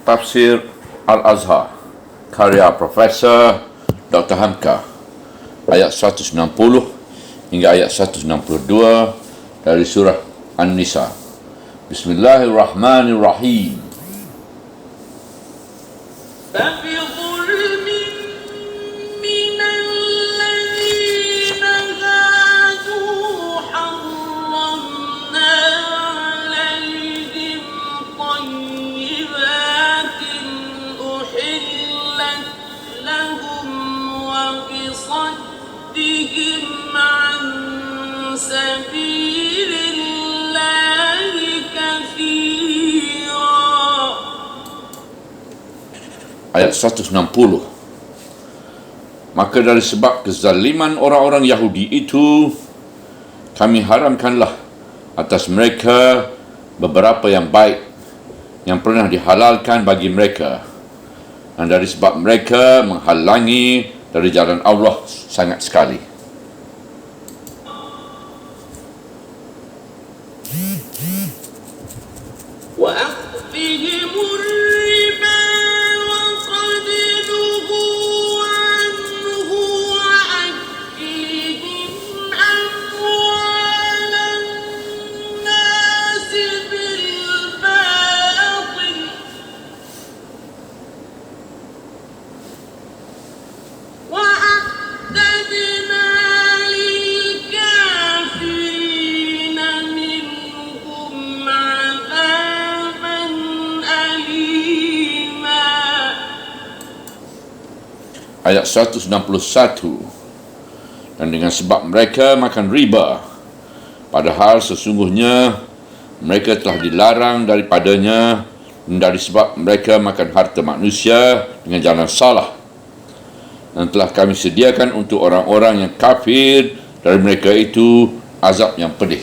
Tafsir Al-Azhar karya Profesor Dr. Hamka, ayat 160 hingga ayat 162 dari surah An-Nisa. Bismillahirrahmanirrahim. Ayat 160. Maka dari sebab kezaliman orang-orang Yahudi itu, kami haramkanlah atas mereka beberapa yang baik yang pernah dihalalkan bagi mereka, dan dari sebab mereka menghalangi dari jalan Allah sangat sekali. Ayat 161. Dan dengan sebab mereka makan riba, padahal sesungguhnya mereka telah dilarang daripadanya, dan dari sebab mereka makan harta manusia dengan jalan salah, dan telah kami sediakan untuk orang-orang yang kafir dari mereka itu azab yang pedih.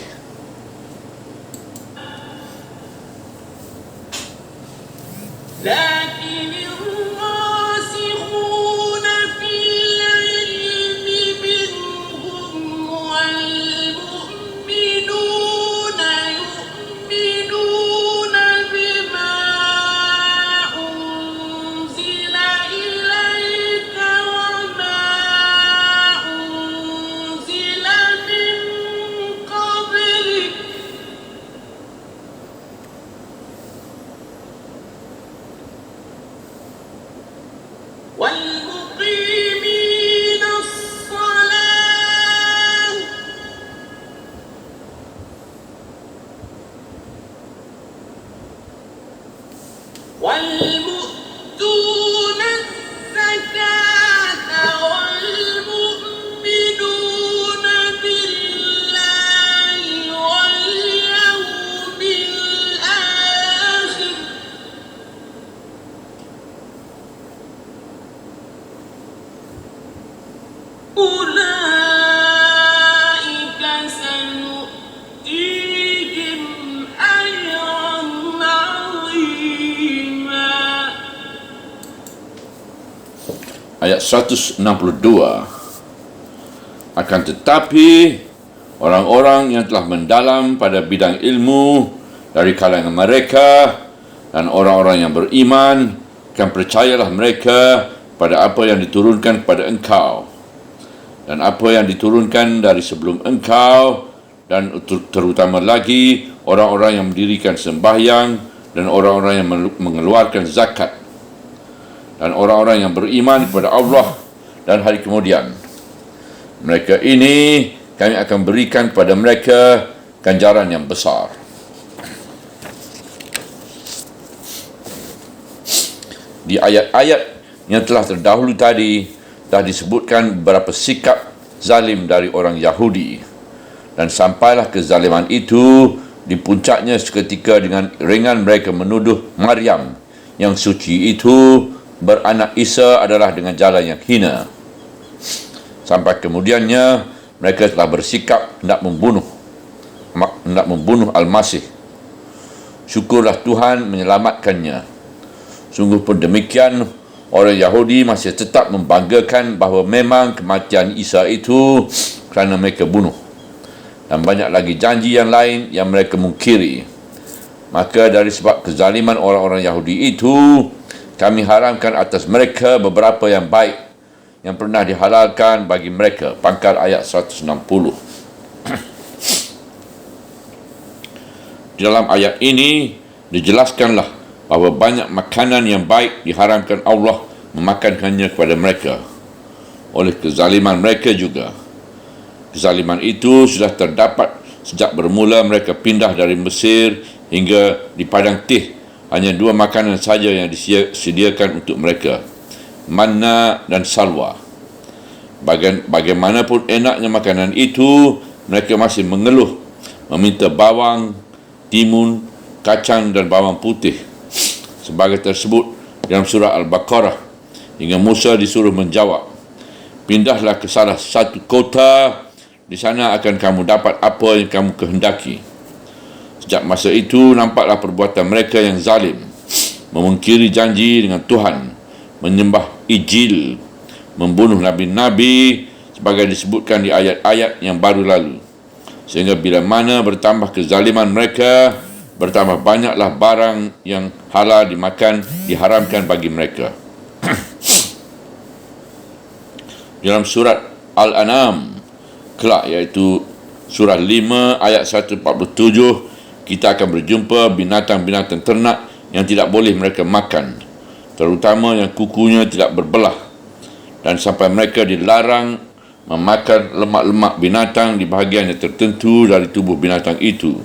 Ayat 162. Akan tetapi orang-orang yang telah mendalam pada bidang ilmu dari kalangan mereka dan orang-orang yang beriman akan percayalah mereka pada apa yang diturunkan kepada engkau dan apa yang diturunkan dari sebelum engkau, dan terutama lagi orang-orang yang mendirikan sembahyang dan orang-orang yang mengeluarkan zakat, dan orang-orang yang beriman kepada Allah dan hari kemudian. Mereka ini kami akan berikan kepada mereka ganjaran yang besar. Di ayat-ayat yang telah terdahulu tadi telah disebutkan beberapa sikap zalim dari orang Yahudi, dan sampailah kezaliman itu di puncaknya seketika dengan ringan mereka menuduh Maryam yang suci itu beranak Isa adalah dengan jalan yang hina. Sampai kemudiannya mereka telah bersikap hendak membunuh Al-Masih. Syukurlah Tuhan menyelamatkannya. Sungguh pun demikian, orang Yahudi masih tetap membanggakan bahawa memang kematian Isa itu kerana mereka bunuh, dan banyak lagi janji yang lain yang mereka mungkiri. Maka dari sebab kezaliman orang-orang Yahudi itu, kami haramkan atas mereka beberapa yang baik yang pernah dihalalkan bagi mereka. Pangkal ayat 160. Di dalam ayat ini dijelaskanlah bahawa banyak makanan yang baik diharamkan Allah memakankannya kepada mereka oleh kezaliman mereka juga. Kezaliman itu sudah terdapat sejak bermula mereka pindah dari Mesir hingga di padang Tih. Hanya dua makanan saja yang disediakan untuk mereka, manna dan salwa. Bagaimanapun enaknya makanan itu, mereka masih mengeluh, meminta bawang, timun, kacang dan bawang putih sebagai tersebut dalam surah Al-Baqarah, hingga Musa disuruh menjawab, pindahlah ke salah satu kota, di sana akan kamu dapat apa yang kamu kehendaki. Sejak masa itu nampaklah perbuatan mereka yang zalim, memungkiri janji dengan Tuhan, menyembah Ijil, membunuh nabi-nabi sebagai disebutkan di ayat-ayat yang baru lalu. Sehingga bila mana bertambah kezaliman mereka, bertambah banyaklah barang yang halal dimakan diharamkan bagi mereka. Dalam surat Al-An'am kelak, iaitu surah 5 ayat 147, kita akan berjumpa binatang-binatang ternak yang tidak boleh mereka makan, terutama yang kukunya tidak berbelah, dan sampai mereka dilarang memakan lemak-lemak binatang di bahagian yang tertentu dari tubuh binatang itu.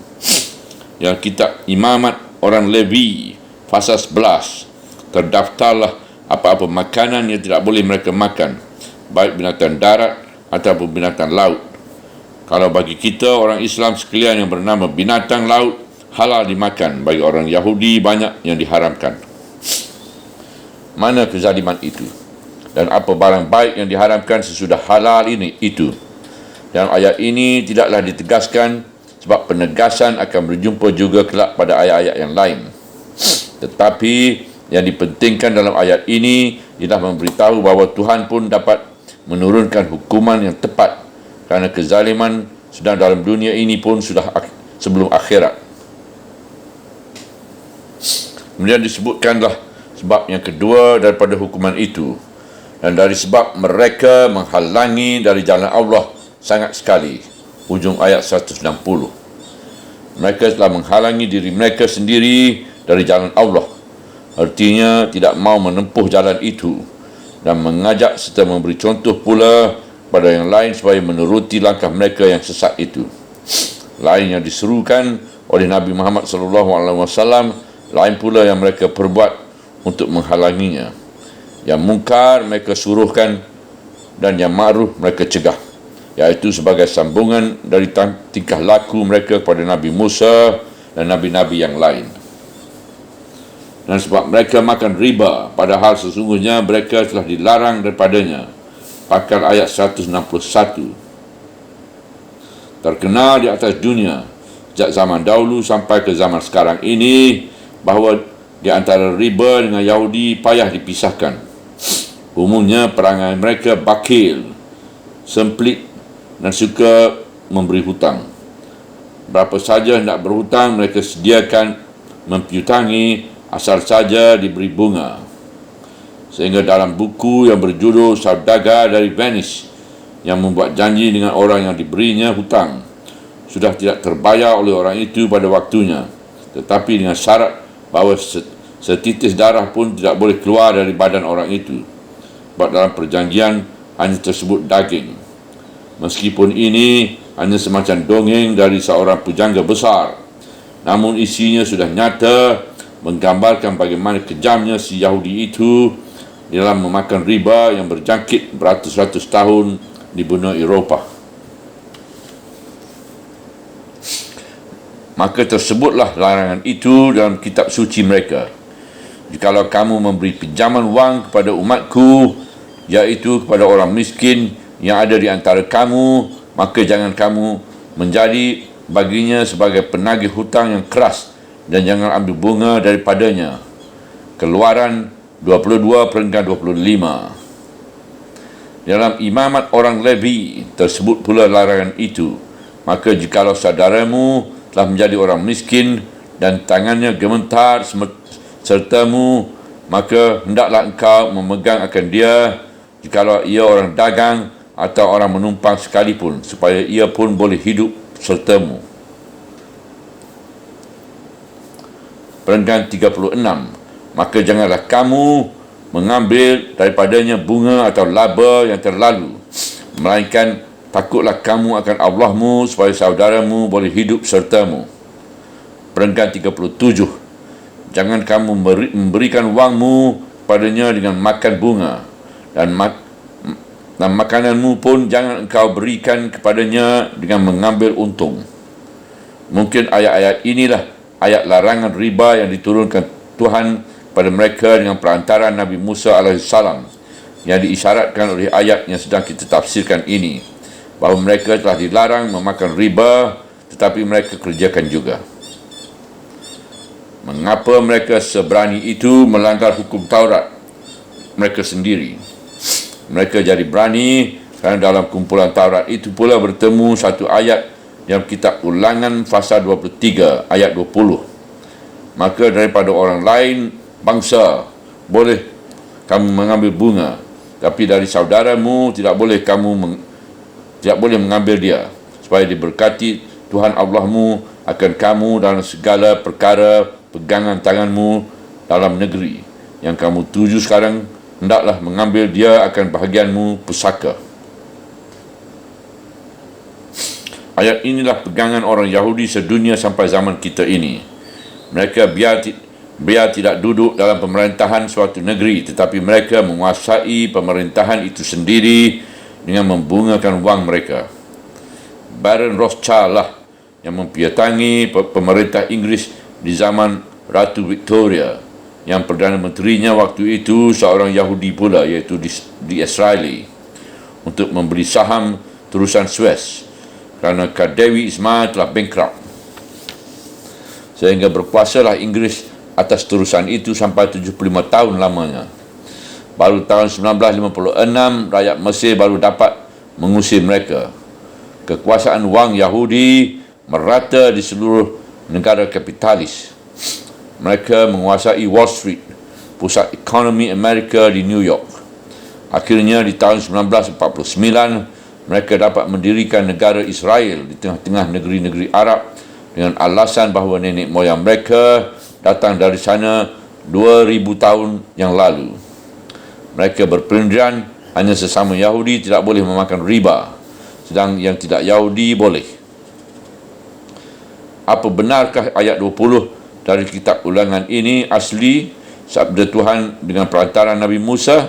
Yang kitab Imamat orang Levi pasal 11 terdaftarlah apa-apa makanan yang tidak boleh mereka makan, baik binatang darat ataupun binatang laut. Kalau bagi kita orang Islam sekalian yang bernama binatang laut halal dimakan, bagi orang Yahudi banyak yang diharamkan. Mana kezaliman itu? Dan apa barang baik yang diharamkan sesudah halal itu? Dalam ayat ini tidaklah ditegaskan, sebab penegasan akan berjumpa juga kelak pada ayat-ayat yang lain. Tetapi yang dipentingkan dalam ayat ini ialah memberitahu bahawa Tuhan pun dapat menurunkan hukuman yang tepat, kerana kezaliman sedang dalam dunia ini pun sudah sebelum akhirat. Kemudian disebutkanlah sebab yang kedua daripada hukuman itu, dan dari sebab mereka menghalangi dari jalan Allah sangat sekali. Hujung ayat 160. Mereka telah menghalangi diri mereka sendiri dari jalan Allah, artinya tidak mau menempuh jalan itu, dan mengajak serta memberi contoh pula pada yang lain supaya menuruti langkah mereka yang sesat itu. Lain yang diserukan oleh Nabi Muhammad SAW, lain pula yang mereka perbuat untuk menghalanginya. Yang mungkar mereka suruhkan, dan yang ma'ruf mereka cegah, iaitu sebagai sambungan dari tingkah laku mereka kepada Nabi Musa dan Nabi-Nabi yang lain. Dan sebab mereka makan riba, padahal sesungguhnya mereka telah dilarang daripadanya. Pangkal ayat 161. Terkenal di atas dunia sejak zaman dahulu sampai ke zaman sekarang ini bahawa di antara riba dengan Yahudi payah dipisahkan. Umumnya perangai mereka bakil, semplit dan suka memberi hutang. Berapa saja hendak berhutang mereka sediakan mempiutangi, asal saja diberi bunga. Sehingga dalam buku yang berjudul Saudagar dari Venice, yang membuat janji dengan orang yang diberinya hutang, sudah tidak terbayar oleh orang itu pada waktunya, tetapi dengan syarat bahawa setitis darah pun tidak boleh keluar dari badan orang itu, sebab dalam perjanjian hanya tersebut daging. Meskipun ini hanya semacam dongeng dari seorang pujangga besar, namun isinya sudah nyata, menggambarkan bagaimana kejamnya si Yahudi itu dalam memakan riba yang berjangkit beratus-ratus tahun di benua Eropah. Maka tersebutlah larangan itu dalam kitab suci mereka. Jikalau kamu memberi pinjaman wang kepada umatku, iaitu kepada orang miskin yang ada di antara kamu, maka jangan kamu menjadi baginya sebagai penagih hutang yang keras, dan jangan ambil bunga daripadanya. Keluaran 22/25. Dalam Imamat orang Levi tersebut pula larangan itu. Maka jikalau saudaramu telah menjadi orang miskin dan tangannya gemetar sertamu, maka hendaklah engkau memegang akan dia, jikalau ia orang dagang atau orang menumpang sekalipun, supaya ia pun boleh hidup sertamu. Perenggan 36. Maka janganlah kamu mengambil daripadanya bunga atau laba yang terlalu, melainkan takutlah kamu akan Allahmu, supaya saudaramu boleh hidup sertamu. Perenggan 37. Jangan kamu memberikan wangmu padanya dengan makan bunga, dan makananmu pun jangan engkau berikan kepadanya dengan mengambil untung. Mungkin ayat-ayat inilah ayat larangan riba yang diturunkan Tuhan pada mereka dengan perantaraan Nabi Musa AS, yang diisyaratkan oleh ayat yang sedang kita tafsirkan ini, bahawa mereka telah dilarang memakan riba, tetapi mereka kerjakan juga. Mengapa mereka seberani itu melanggar hukum Taurat mereka sendiri? Mereka jadi berani kerana dalam kumpulan Taurat itu pula bertemu satu ayat dalam kitab Ulangan pasal 23 ayat 20. Maka daripada orang lain bangsa boleh kamu mengambil bunga, tapi dari saudaramu tidak boleh mengambil dia, supaya diberkati Tuhan Allahmu akan kamu dalam segala perkara pegangan tanganmu dalam negeri yang kamu tuju sekarang. Hendaklah mengambil dia akan bahagianmu pusaka. Ayat inilah pegangan orang Yahudi sedunia sampai zaman kita ini. Mereka biar tidak duduk dalam pemerintahan suatu negeri, tetapi mereka menguasai pemerintahan itu sendiri dengan membungakan wang mereka. Baron Rothschild lah yang mempiatangi pemerintah Inggeris di zaman Ratu Victoria, yang Perdana Menterinya waktu itu seorang Yahudi pula, iaitu di Israeli, untuk membeli saham terusan Suez kerana Dewi Ismail telah bankrupt. Sehingga berkuasalah Inggeris atas terusan itu sampai 75 tahun lamanya. Baru tahun 1956 rakyat Mesir baru dapat mengusir mereka. Kekuasaan wang Yahudi merata di seluruh negara kapitalis. Mereka menguasai Wall Street, pusat ekonomi Amerika di New York. Akhirnya di tahun 1949, mereka dapat mendirikan negara Israel di tengah-tengah negeri-negeri Arab dengan alasan bahawa nenek moyang mereka datang dari sana 2000 tahun yang lalu. Mereka berpendirian hanya sesama Yahudi tidak boleh memakan riba, sedang yang tidak Yahudi boleh. Apa benarkah ayat 20 dari kitab Ulangan ini asli sabda Tuhan dengan perantaraan Nabi Musa?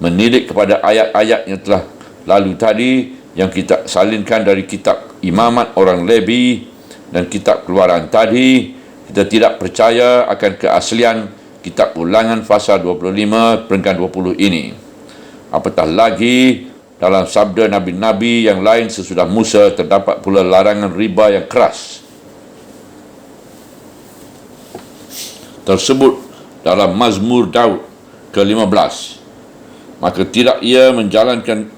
Menilik kepada ayat-ayat yang telah lalu tadi yang kita salinkan dari kitab Imamat orang Levi dan kitab Keluaran tadi, kita tidak percaya akan keaslian kitab Ulangan pasal 25 perenggan 20 ini. Apatah lagi dalam sabda Nabi-Nabi yang lain sesudah Musa terdapat pula larangan riba yang keras tersebut dalam Mazmur Daud ke-15. Maka tidak ia menjalankan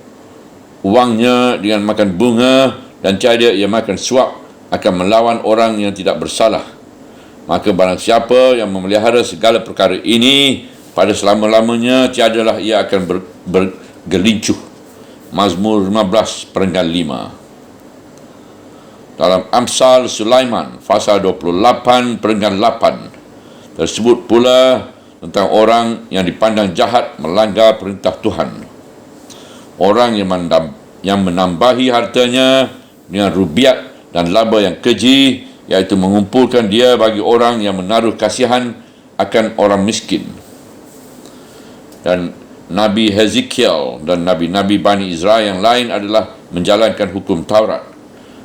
wangnya dengan makan bunga, dan tiada ia makan suap akan melawan orang yang tidak bersalah. Maka barang siapa yang memelihara segala perkara ini pada selama-lamanya, tiadalah ia akan bergelincuh. Mazmur 15 perenggan 5. Dalam Amsal Sulaiman pasal 28 perenggan 8 tersebut pula tentang orang yang dipandang jahat melanggar perintah Tuhan. Orang yang menambahi hartanya dengan rubiat dan laba yang keji, iaitu mengumpulkan dia bagi orang yang menaruh kasihan akan orang miskin. Dan Nabi Hezekiel dan Nabi-Nabi Bani Israel yang lain adalah menjalankan hukum Taurat.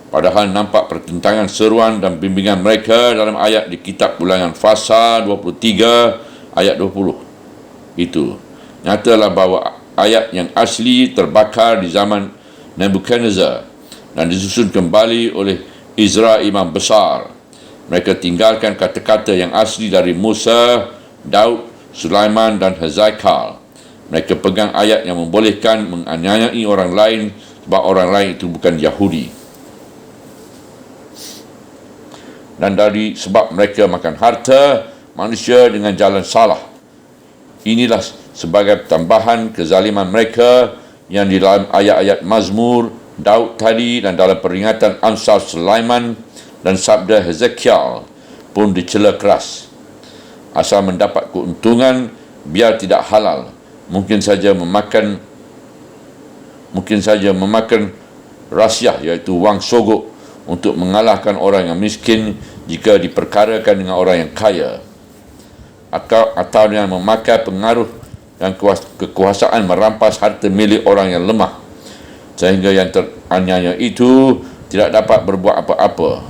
Padahal nampak pertentangan seruan dan bimbingan mereka dalam ayat di kitab Ulangan pasal 23 ayat 20. Itu nyatalah bahawa ayat yang asli terbakar di zaman Nebuchadnezzar dan disusun kembali oleh Ezra Imam Besar. Mereka tinggalkan kata-kata yang asli dari Musa, Daud, Sulaiman dan Hezekiel. Mereka pegang ayat yang membolehkan menganiayai orang lain sebab orang lain itu bukan Yahudi. dan dari sebab mereka makan harta manusia dengan jalan salah. Inilah sebagai tambahan kezaliman mereka yang di dalam ayat-ayat Mazmur Daud tadi dan dalam peringatan Amsal Sulaiman dan sabda Hezekiel pun dicela keras. Asal mendapat keuntungan, biar tidak halal, mungkin saja memakan rasiah, iaitu wang sogok, untuk mengalahkan orang yang miskin jika diperkarakan dengan orang yang kaya, atau dengan memakai pengaruh dan kekuasaan merampas harta milik orang yang lemah, sehingga yang teraniaya itu tidak dapat berbuat apa-apa.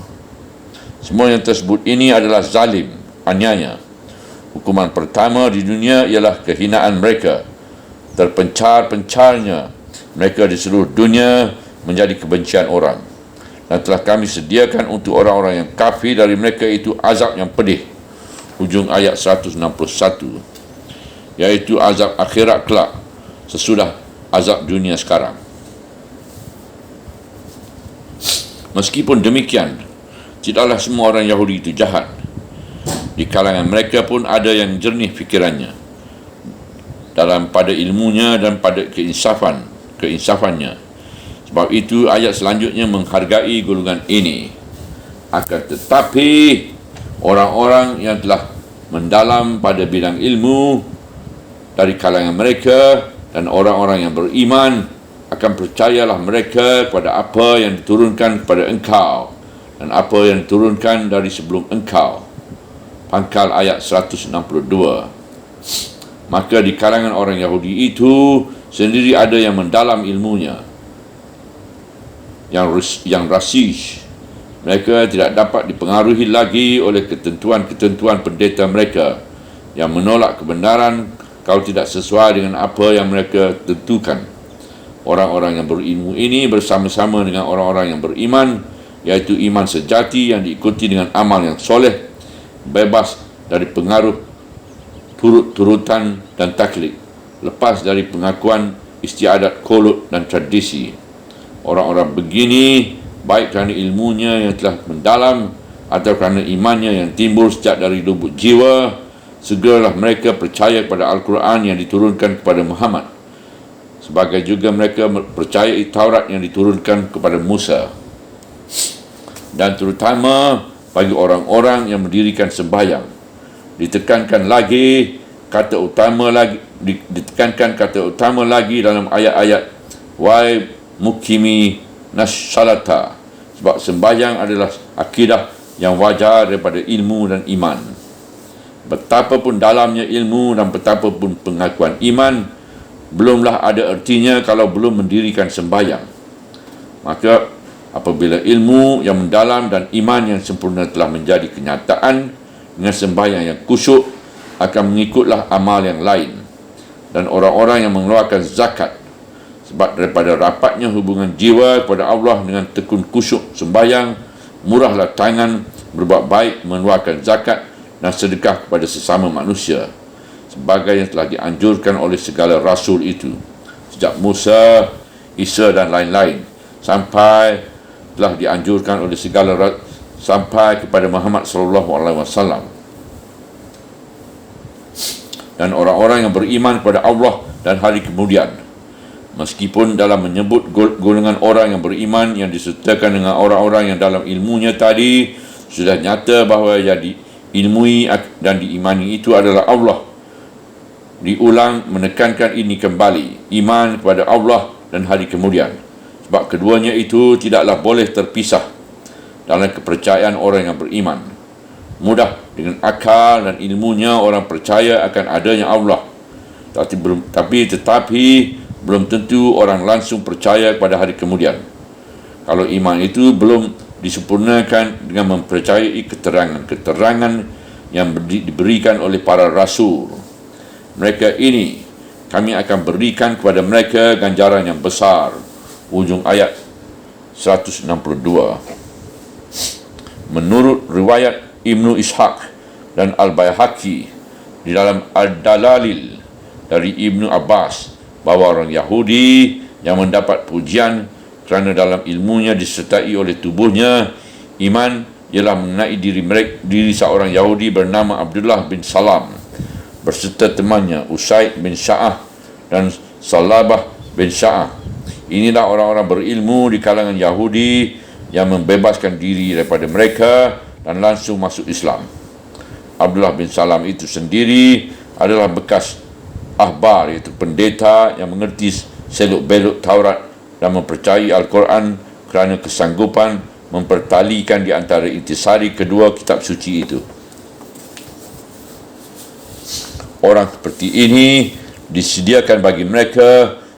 Semua yang tersebut ini adalah zalim, aniaya. Hukuman pertama di dunia ialah kehinaan mereka. Terpencar-pencarnya mereka di seluruh dunia menjadi kebencian orang. Dan telah kami sediakan untuk orang-orang yang kafir dari mereka itu azab yang pedih. Hujung ayat 161. Iaitu azab akhirat kelak sesudah azab dunia sekarang. Meskipun demikian, tidaklah semua orang Yahudi itu jahat. Di kalangan mereka pun ada yang jernih fikirannya pada ilmunya dan pada keinsafannya. Sebab itu ayat selanjutnya menghargai golongan ini. Akan tetapi orang-orang yang telah mendalam pada bidang ilmu dari kalangan mereka dan orang-orang yang beriman akan percayalah mereka kepada apa yang diturunkan kepada engkau dan apa yang diturunkan dari sebelum engkau. Pangkal ayat 162. Maka di kalangan orang Yahudi itu sendiri ada yang mendalam ilmunya, yang rasih. Mereka tidak dapat dipengaruhi lagi oleh ketentuan-ketentuan pendeta mereka yang menolak kebenaran kalau tidak sesuai dengan apa yang mereka tentukan. Orang-orang yang berilmu ini bersama-sama dengan orang-orang yang beriman, iaitu iman sejati yang diikuti dengan amal yang soleh, bebas dari pengaruh turut-turutan dan taklid, lepas dari pengakuan istiadat kolot dan tradisi. Orang-orang begini, baik kerana ilmunya yang telah mendalam atau kerana imannya yang timbul sejak dari lubuk jiwa, segeralah mereka percaya kepada Al-Quran yang diturunkan kepada Muhammad, sebagai juga mereka percayai Taurat yang diturunkan kepada Musa. Dan terutama bagi orang-orang yang mendirikan sembahyang, ditekankan kata utama lagi dalam ayat-ayat wai mukimi nasyalata, sebab sembahyang adalah akidah yang wajar daripada ilmu dan iman. Betapapun dalamnya ilmu dan betapapun pengakuan iman, belumlah ada artinya kalau belum mendirikan sembahyang. Maka apabila ilmu yang mendalam dan iman yang sempurna telah menjadi kenyataan dengan sembahyang yang khusyuk, akan mengikutlah amal yang lain. Dan orang-orang yang mengeluarkan zakat, sebab daripada rapatnya hubungan jiwa kepada Allah dengan tekun khusyuk sembahyang, murahlah tangan berbuat baik, mengeluarkan zakat dan sedekah kepada sesama manusia, sebagai yang telah dianjurkan oleh segala rasul itu, sejak Musa, Isa dan lain-lain, sampai telah dianjurkan oleh sampai kepada Muhammad SAW. Dan orang-orang yang beriman kepada Allah dan hari kemudian, meskipun dalam menyebut golongan orang yang beriman yang disertakan dengan orang-orang yang dalam ilmunya tadi, sudah nyata bahawa yang diilmui dan diimani itu adalah Allah. Diulang menekankan ini kembali, iman kepada Allah dan hari kemudian, sebab keduanya itu tidaklah boleh terpisah dalam kepercayaan orang yang beriman. Mudah dengan akal dan ilmunya orang percaya akan adanya Allah, tetapi belum tentu orang langsung percaya kepada hari kemudian. Kalau iman itu belum disempurnakan dengan mempercayai keterangan yang diberikan oleh para rasul, mereka ini kami akan berikan kepada mereka ganjaran yang besar. Ujung ayat 162. Menurut riwayat Ibnu Ishaq dan Al-Baihaqi di dalam Al-Dalalil dari Ibnu Abbas, bahawa orang Yahudi yang mendapat pujian kerana dalam ilmunya disertai oleh tubuhnya iman ialah mengenai diri seorang Yahudi bernama Abdullah bin Salam berserta temannya Usaid bin Sya'ah dan Salabah bin Sya'ah. Inilah orang-orang berilmu di kalangan Yahudi yang membebaskan diri daripada mereka dan langsung masuk Islam. Abdullah bin Salam itu sendiri adalah bekas ahbar, iaitu pendeta yang mengerti seluk-beluk Taurat dan mempercayai Al-Quran kerana kesanggupan mempertalikan di antara intisari kedua kitab suci itu. Orang seperti ini disediakan bagi mereka